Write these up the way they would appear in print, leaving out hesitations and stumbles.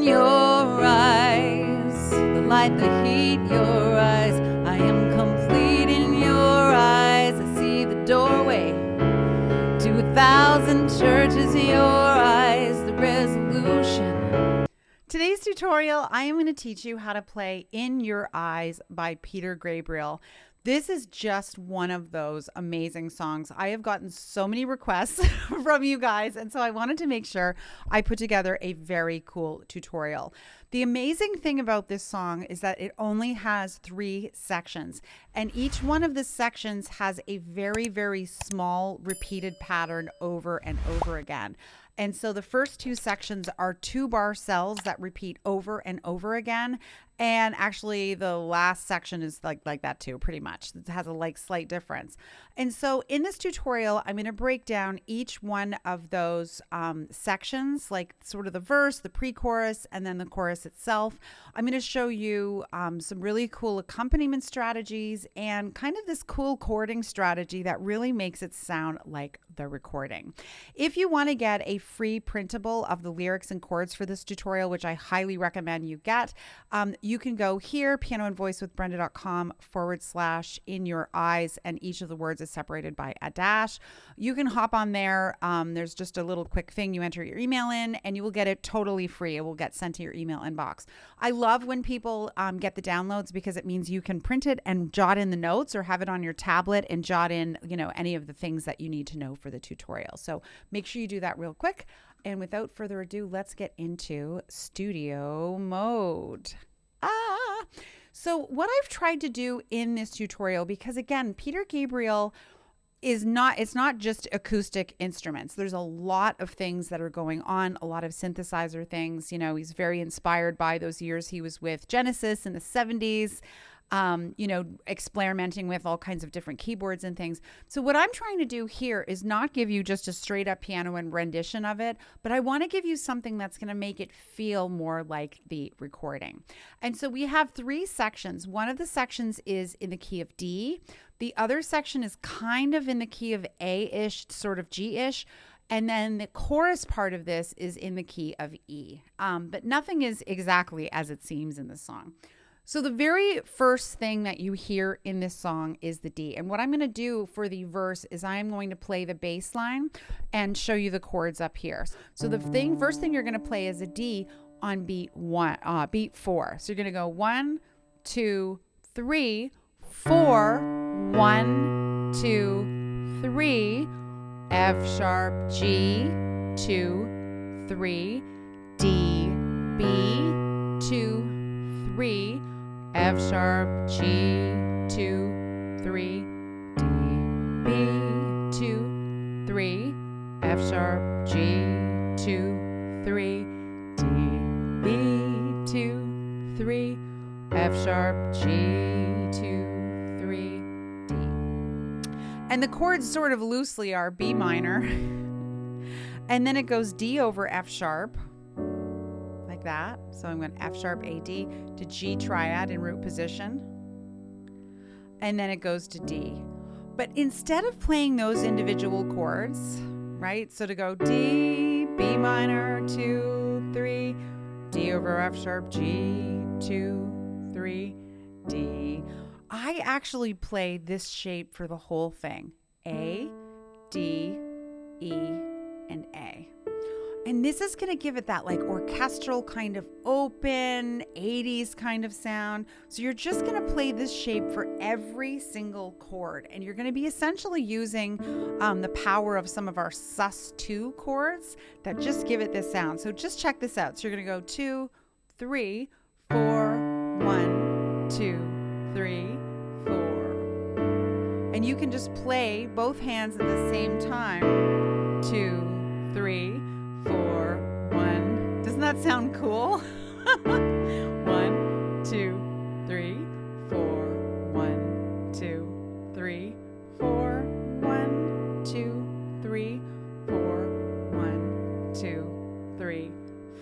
your eyes, the light, the heat, your eyes. I am complete in your eyes. I see the doorway to 1,000 churches, your eyes, the resolution. Today's tutorial, I am going to teach you how to play In Your Eyes by Peter Gabriel. This is just one of those amazing songs. I have gotten so many requests from you guys, and so I wanted to make sure I put together a very cool tutorial. The amazing thing about this song is that it only has 3 sections, and each one of the sections has a very, very small repeated pattern over and over again. And so the first 2 sections are 2-bar cells that repeat over and over again. And actually the last section is like that too, pretty much. It has a slight difference. And so in this tutorial, I'm going to break down each one of those sections, like sort of the verse, the pre-chorus, and then the chorus itself. I'm going to show you some really cool accompaniment strategies and kind of this cool chording strategy that really makes it sound like the recording. If you want to get a free printable of the lyrics and chords for this tutorial, which I highly recommend you get, you can go here, pianoandvoicewithbrenda.com/in your eyes, and each of the words is separated by a dash. You can hop on there. There's just a little quick thing. You enter your email in and you will get it totally free. It will get sent to your email inbox. I love when people get the downloads because it means you can print it and jot in the notes or have it on your tablet and jot in, any of the things that you need to know for the tutorial. So make sure you do that real quick. And without further ado, let's get into studio mode. So what I've tried to do in this tutorial, because again, Peter Gabriel it's not just acoustic instruments. There's a lot of things that are going on, a lot of synthesizer things. He's very inspired by those years he was with Genesis in the 70s. Experimenting with all kinds of different keyboards and things. So what I'm trying to do here is not give you just a straight up piano and rendition of it, but I want to give you something that's going to make it feel more like the recording. And so we have 3 sections. One of the sections is in the key of D. The other section is kind of in the key of A-ish, sort of G-ish. And then the chorus part of this is in the key of E. But nothing is exactly as it seems in the song. So the very first thing that you hear in this song is the D. And what I'm going to do for the verse is I am going to play the bass line and show you the chords up here. So the first thing you're going to play is a D on beat 4. So you're going to go 1, 2, 3, 4, 1, 2, 3, F sharp, G, 2, 3, D, B, 2, 3, F sharp, G, 2, 3, D, B, 2, 3, F sharp, G, 2, 3, D, B, 2, 3, F sharp, G, 2, 3, D. And the chords sort of loosely are B minor, and then it goes D over F sharp, like that. So I'm going F sharp, A, D to G triad in root position. And then it goes to D. But instead of playing those individual chords, right? So to go D, B minor, 2, 3, D over F sharp, G, 2, 3, D. I actually play this shape for the whole thing. A, D, E, and A. And this is going to give it that orchestral kind of open 80s kind of sound. So you're just going to play this shape for every single chord. And you're going to be essentially using the power of some of our sus2 chords that just give it this sound. So just check this out. So you're going to go 2, 3, 4, 1, 2, 3, 4. And you can just play both hands at the same time. 2, 3, 4, 1. Doesn't that sound cool? 1, 2, 3, 4, 1, 2, 3, 4, 1, 2, 3, 4, 1, 2, 3,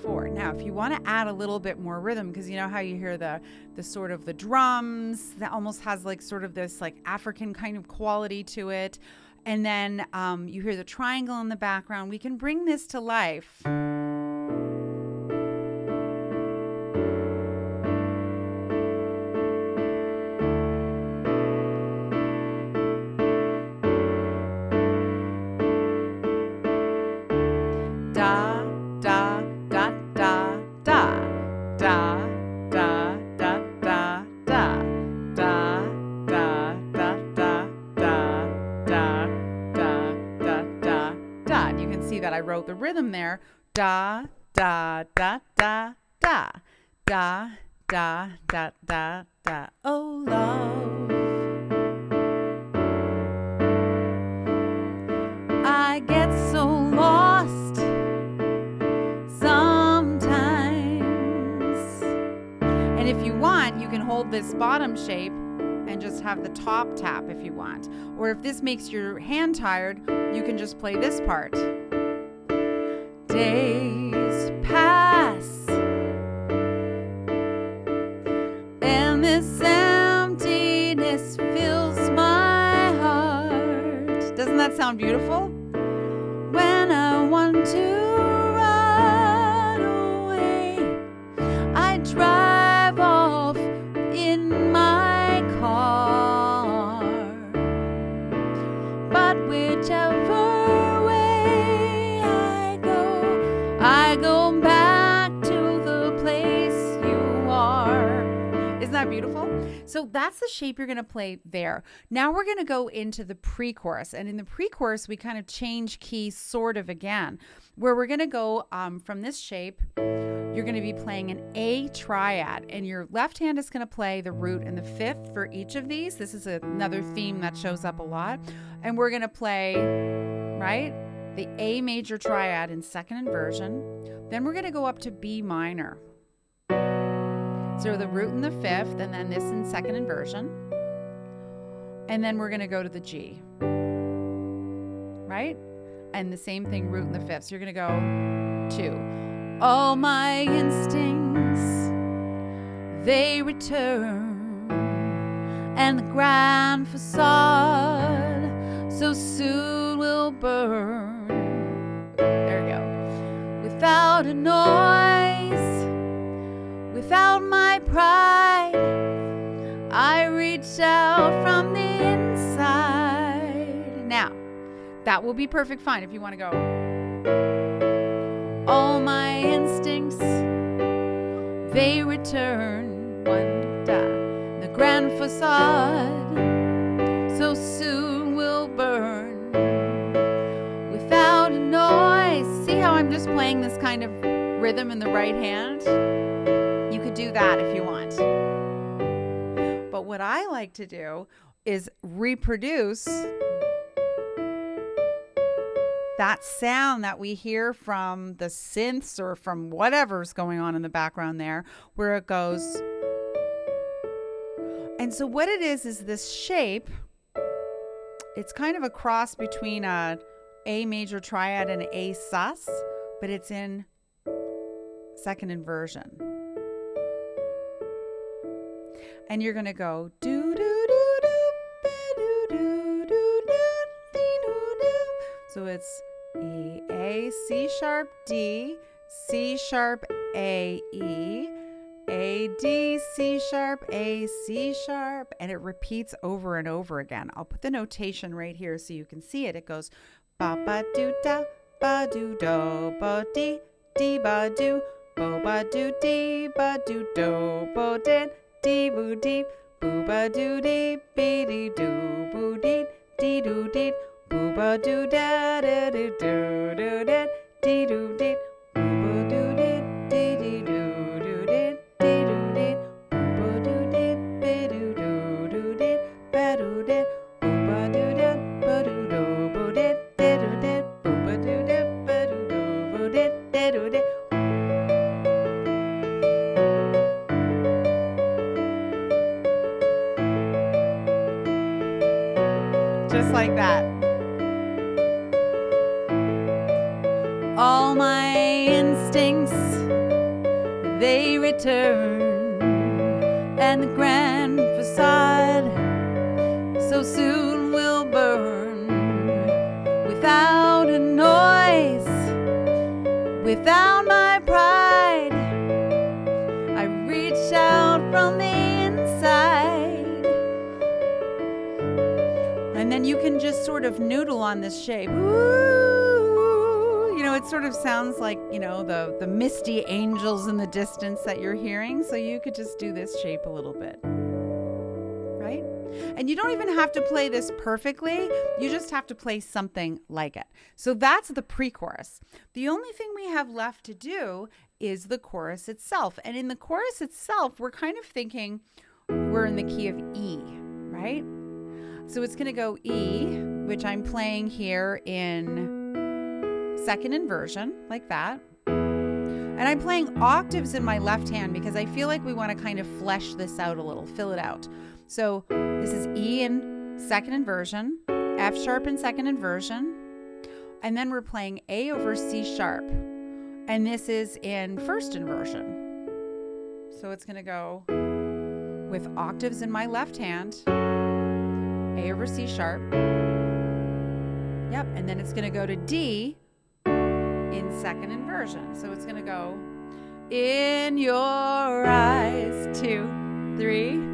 4. Now, if you want to add a little bit more rhythm, because you know how you hear the sort of the drums that almost has sort of this African kind of quality to it. And then you hear the triangle in the background. We can bring this to life. wrote the rhythm there. Da, da, da, da, da. Da, da, da, da, da. Oh, love. I get so lost sometimes. And if you want, you can hold this bottom shape and just have the top tap if you want. Or if this makes your hand tired, you can just play this part. Days pass and this emptiness fills my heart. Doesn't that sound beautiful? When I want to run away, I drive off in my car. But whichever way I go back to the place you are. Isn't that beautiful? So that's the shape you're going to play there. Now we're going to go into the pre-chorus. And in the pre-chorus, we kind of change key sort of again, where we're going to go from this shape. You're going to be playing an A triad, and your left hand is going to play the root and the fifth for each of these. This is another theme that shows up a lot. And we're going to play, right, the A major triad in second inversion. Then we're going to go up to B minor. So the root and the fifth, and then this in second inversion. And then we're going to go to the G, right? And the same thing, root and the fifth. So you're going to go to all my instincts, they return, and the grand facade so soon will burn. There we go. Without a noise, without my pride, I reach out from the inside. Now, that will be perfect fine if you want to go. All my instincts, they return. One, da. The grand facade so soon will burn. Without a noise. See how I'm just playing this kind of rhythm in the right hand? You could do that if you want. But what I like to do is reproduce that sound that we hear from the synths or from whatever's going on in the background there, where it goes. And so what it is this shape. It's kind of a cross between a A major triad and an A sus, but it's in second inversion. And you're going to go do do do do do do do do do. So it's E, A, C sharp, D, C sharp, A, E, A, D, C sharp, A, C sharp, and it repeats over and over again. I'll put the notation right here so you can see it. It goes ba ba do da, ba do do, ba dee, dee ba do, bo ba do dee, ba do do, bo din, dee boo dee, boo ba do dee, be dee do, boo dee, dee do dee. Booba doo da da do do do da dee doo dee. Booba doo dee dee dee doo doo dee dee doo dee. Booba doo dee be doo doo doo dee ba doo dee. Booba doo da ba doo doo boo dee dee doo dee. Booba doo da ba doo doo boo dee dee doo dee. Just like that. All my instincts, they return, and the grand facade so soon will burn. Without a noise, without my pride, I reach out from the inside. And then you can just sort of noodle on this shape. Ooh. You know, it sort of sounds like, you know, the misty angels in the distance that you're hearing. So you could just do this shape a little bit, right? And you don't even have to play this perfectly. You just have to play something like it. So that's the pre-chorus. The only thing we have left to do is the chorus itself. And in the chorus itself, we're kind of thinking we're in the key of E, right? So it's going to go E, which I'm playing here in second inversion, like that. And I'm playing octaves in my left hand because I feel like we want to kind of flesh this out a little, fill it out. So this is E in second inversion, F sharp in second inversion, and then we're playing A over C sharp. And this is in first inversion. So it's going to go with octaves in my left hand, A over C sharp. Yep, and then it's going to go to D in second inversion. So it's going to go in your eyes, 2, 3.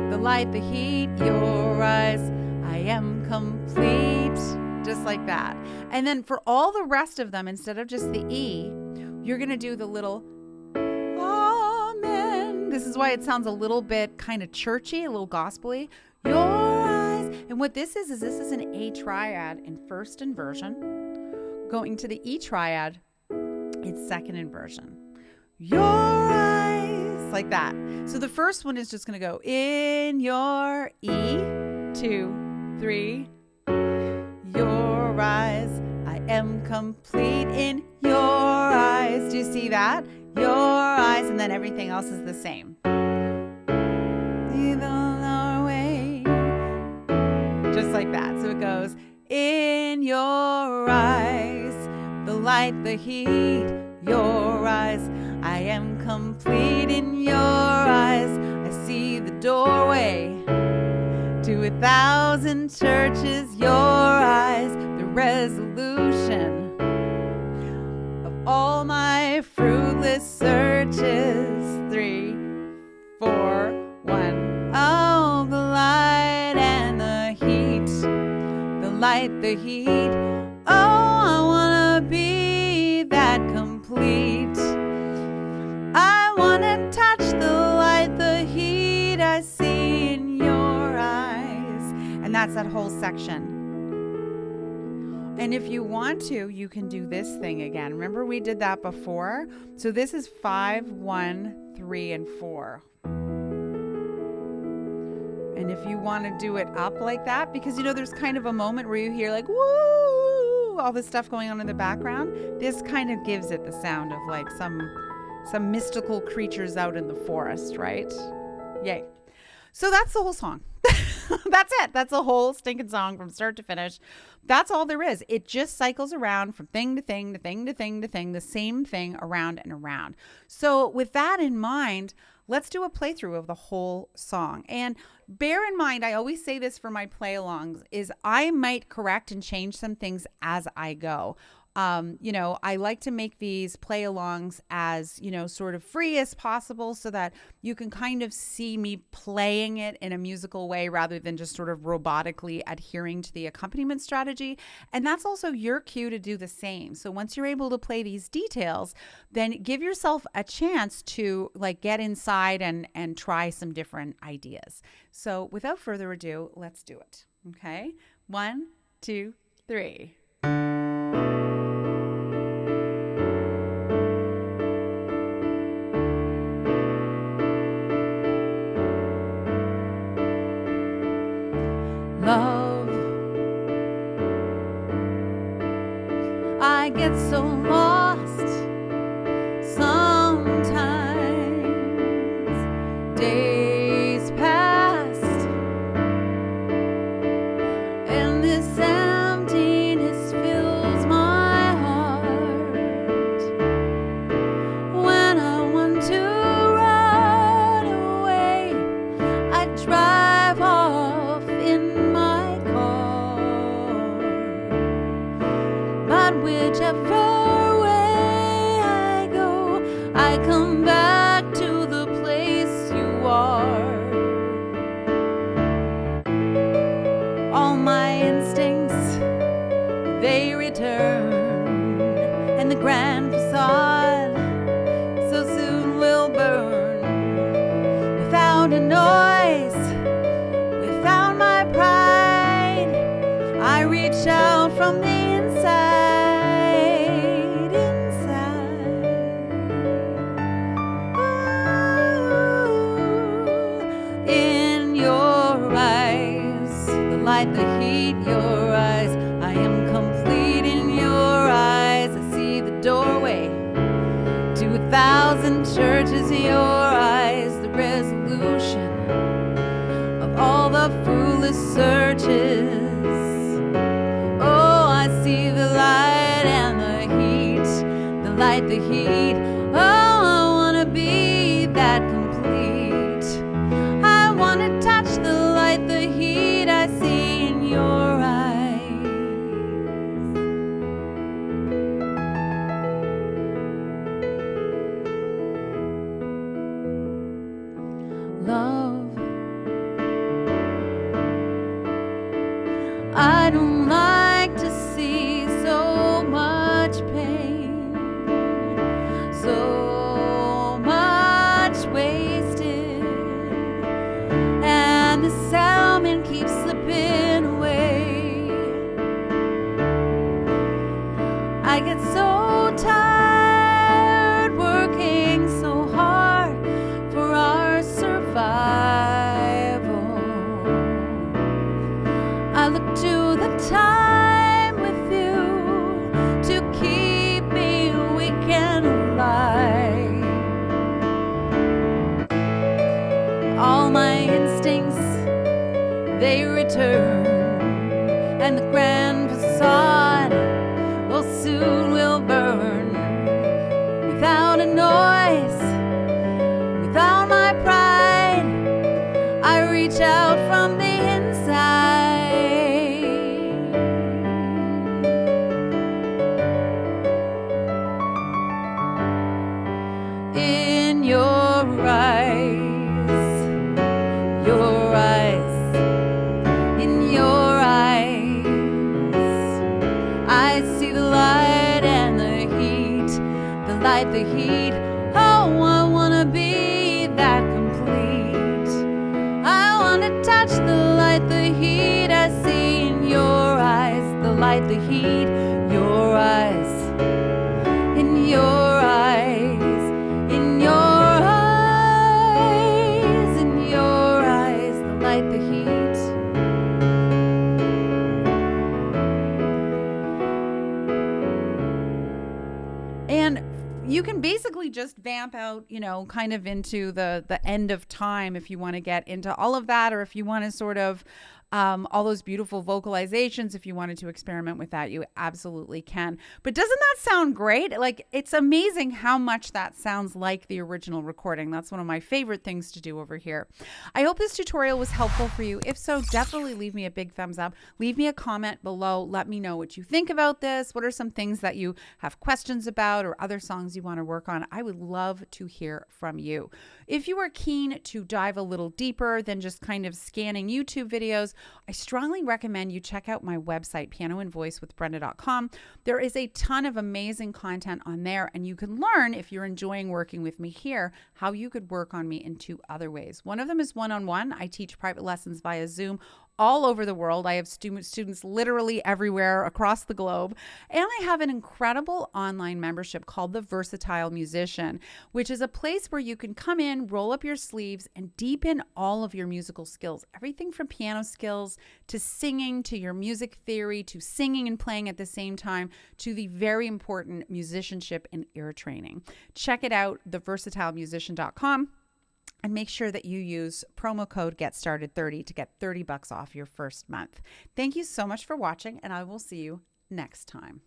The light, the heat, your eyes, I am complete. Just like that. And then for all the rest of them, instead of just the E, you're going to do the little amen. This is why it sounds a little bit kind of churchy, a little gospel-y. Your eyes. And what this is this is an A triad in first inversion. Going to the E triad, it's second inversion. Your eyes, like that. So the first one is just going to go in your E, 2, 3. Your eyes, I am complete in your eyes. Do you see that? Your eyes, and then everything else is the same. Our way. Just like that. So it goes in your eyes, the light, the heat, your eyes. I am complete in your eyes. I see the doorway to 1,000 churches. Your eyes, the resolution of all my fruitless searches. 3, 4, 1. Oh, the light and the heat, the light, the heat. Oh, I wanna be that complete. I wanna touch the light, the heat I see in your eyes. And that's that whole section. And if you want to, you can do this thing again. Remember we did that before? So this is 5, 1, 3, and 4. And if you want to do it up like that, because there's kind of a moment where you hear like, woo, all this stuff going on in the background. This kind of gives it the sound of like some mystical creatures out in the forest, right? Yay. So that's the whole song. That's it. That's the whole stinking song from start to finish. That's all there is. It just cycles around from thing to thing to thing to thing to thing, the same thing around and around. So with that in mind, let's do a playthrough of the whole song. And bear in mind, I always say this for my play-alongs, is I might correct and change some things as I go. I like to make these play-alongs as, sort of free as possible so that you can kind of see me playing it in a musical way rather than just sort of robotically adhering to the accompaniment strategy. And that's also your cue to do the same. So once you're able to play these details, then give yourself a chance to like get inside and try some different ideas. So without further ado, let's do it. Okay. 1, 2, 3. Love, I get so lost sometimes. Days past, and this emptiness fills light, the heat, your eyes. I am complete in your eyes. I see the doorway to 1,000 churches, your eyes, the resolution of all the fruitless searches. Oh, I see the light and the heat, the light, the heat. Oh, I want to be that complete. I want to touch the light, the heat I see in your eyes. Love, I don't like to see so much pain, so much wasted, and the salmon keeps slipping away. I get so tired working so hard for our survival. I look to the time with you to keep me weak and alive. All my instincts, they return, and the grand facade, well, soon will burn. Without a noise, without my pride, I reach out from the inside. In your eyes, your eyes, in your eyes, I see the light and the heat, the light, the heat. Oh, I wanna be that complete. I wanna touch the light, the heat I see in your eyes, the light, the heat, your eyes, in your eyes, in your eyes, in your eyes, the light, the heat. And you can basically just vamp out, kind of into the end of time if you want to get into all of that, or if you want to sort of all those beautiful vocalizations. If you wanted to experiment with that, you absolutely can. But doesn't that sound great? Like, it's amazing how much that sounds like the original recording. That's one of my favorite things to do over here. I hope this tutorial was helpful for you. If so, definitely leave me a big thumbs up. Leave me a comment below. Let me know what you think about this. What are some things that you have questions about, or other songs you want to work on? I would love to hear from you. If you are keen to dive a little deeper than just kind of scanning YouTube videos, I strongly recommend you check out my website, pianoandvoicewithbrenda.com. There is a ton of amazing content on there, and you can learn, if you're enjoying working with me here, how you could work on me in 2 other ways. One of them is one-on-one. I teach private lessons via Zoom all over the world. I have students literally everywhere across the globe. And I have an incredible online membership called the Versatile Musician, which is a place where you can come in, roll up your sleeves, and deepen all of your musical skills. Everything from piano skills to singing, to your music theory, to singing and playing at the same time, to the very important musicianship and ear training. Check it out, theversatilemusician.com. And make sure that you use promo code GETSTARTED30 to get $30 off your first month. Thank you so much for watching, and I will see you next time.